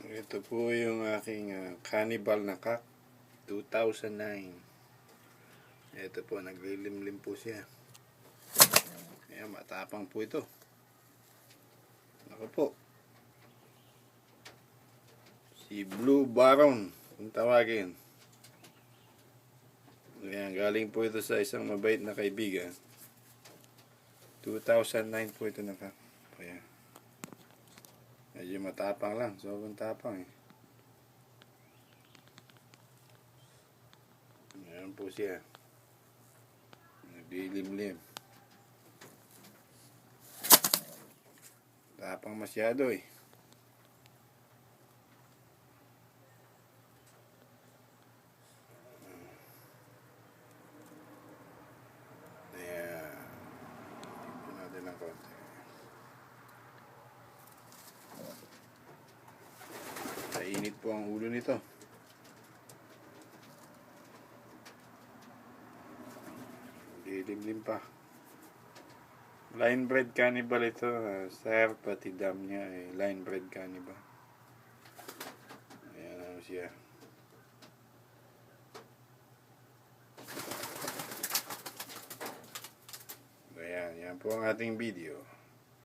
Ito po yung aking cannibal na cock 2009. Ito po, naglilimlim po siya. Ayan, matapang po ito. Ako po, si Blue Baron kung tawagin. Ayan, galing po ito sa isang mabait na kaibigan. 2009 po ito na cock. Ayan. Medyo matapang lang, sobrang tapang eh. Ayan po siya. Naglilimlim. Tapang masyado eh. Ayan. Tignan natin ng konti. Mainit po ang ulo nito. Lilimlim pa. Line bred cannibal ito. Sir, pati dam niya eh. Line bred cannibal. Ayan ano siya. Ayan, yan po ang ating video.